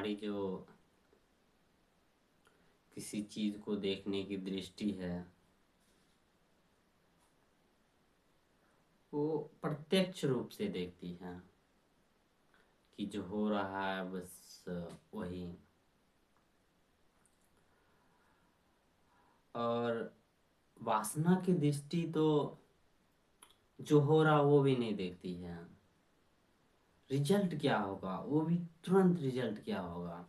हमारी जो किसी चीज को देखने की दृष्टि है वो प्रत्यक्ष रूप से देखती है कि जो हो रहा है बस वही। और वासना की दृष्टि तो जो हो रहा वो भी नहीं देखती है, रिजल्ट क्या होगा वो भी, तुरंत रिजल्ट क्या होगा।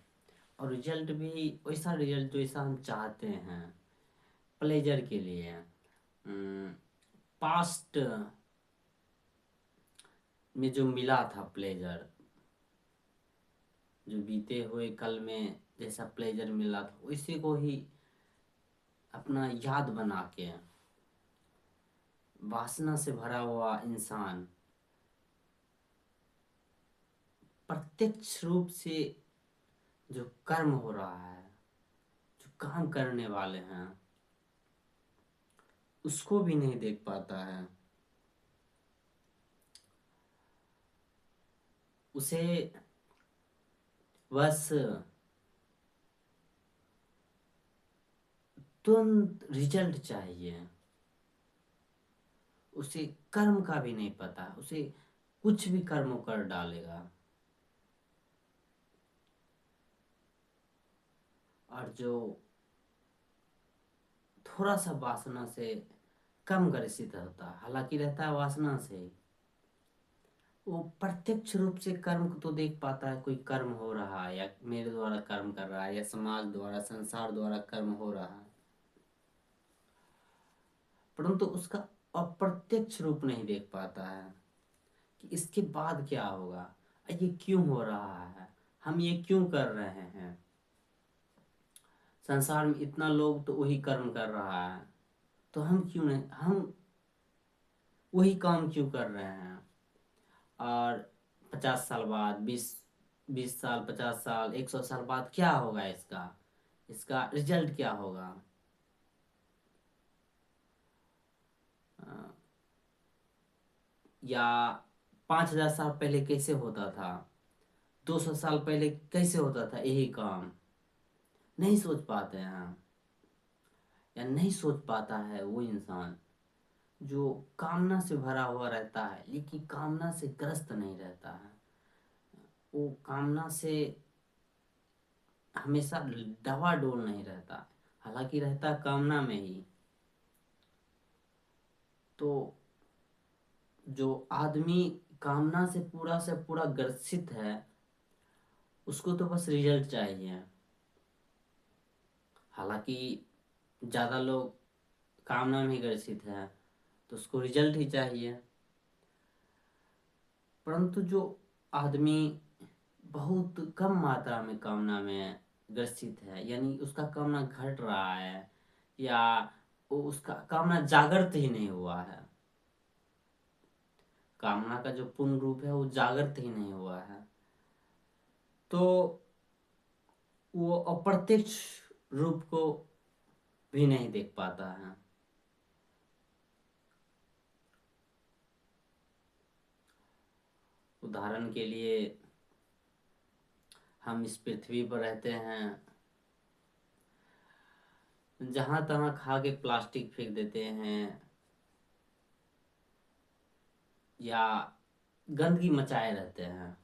और रिजल्ट भी वैसा रिजल्ट जैसा हम चाहते हैं, प्लेजर के लिए। पास्ट में जो मिला था प्लेजर, जो बीते हुए कल में जैसा प्लेजर मिला था उसी को ही अपना याद बना के वासना से भरा हुआ इंसान प्रत्यक्ष रूप से जो कर्म हो रहा है, जो काम करने वाले हैं, उसको भी नहीं देख पाता है। उसे बस तुरंत रिजल्ट चाहिए, उसे कर्म का भी नहीं पता, उसे कुछ भी कर्म कर डालेगा। और जो थोड़ा सा वासना से कम ग्रसित होता, हालांकि रहता है वासना से, वो प्रत्यक्ष रूप से कर्म को तो देख पाता है, कोई कर्म हो रहा है या मेरे द्वारा कर्म कर रहा है या समाज द्वारा संसार द्वारा कर्म हो रहा है, परंतु उसका अप्रत्यक्ष रूप नहीं देख पाता है कि इसके बाद क्या होगा, ये क्यों हो रहा है, हम ये क्यों कर रहे हैं। संसार में इतना लोग तो वही कर्म कर रहा है, तो हम क्यों नहीं, हम वही काम क्यों कर रहे हैं। और 50 साल बाद, 20 20 साल, 50 साल, 100 साल बाद क्या होगा, इसका इसका रिजल्ट क्या होगा। अ, या 5000 साल पहले कैसे होता था, 200 साल पहले कैसे होता था, यही काम नहीं सोच पाते हैं हम। या नहीं सोच पाता है वो इंसान जो कामना से भरा हुआ रहता है लेकिन कामना से ग्रस्त नहीं रहता है, वो कामना से हमेशा डवाडोल नहीं रहता, हालांकि रहता कामना में ही। तो जो आदमी कामना से पूरा ग्रसित है, उसको तो बस रिजल्ट चाहिए। हालांकि ज़्यादा लोग कामना में ही ग्रसित है तो उसको रिजल्ट ही चाहिए। परंतु जो आदमी बहुत कम मात्रा में कामना में ग्रसित है, यानी उसका कामना घट रहा है या वो उसका कामना जागृत ही नहीं हुआ है, कामना का जो पूर्ण रूप है वो जागृत ही नहीं हुआ है, तो वो अप्रत्यक्ष रूप को भी नहीं देख पाता है। उदाहरण के लिए हम इस पृथ्वी पर रहते हैं, जहां तहां खा के प्लास्टिक फेंक देते हैं या गंदगी मचाए रहते हैं।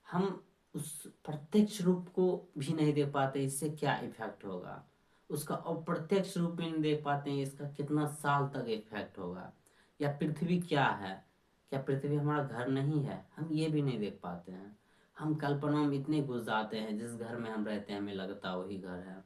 हम उस प्रत्यक्ष रूप को भी नहीं देख पाते, इससे क्या इफेक्ट होगा, उसका अप्रत्यक्ष रूप भी नहीं देख पाते हैं, इसका कितना साल तक इफेक्ट होगा। या पृथ्वी क्या है, क्या पृथ्वी हमारा घर नहीं है, हम ये भी नहीं देख पाते हैं। हम कल्पना में इतने घुस जाते हैं, जिस घर में हम रहते हैं हमें लगता वही घर है।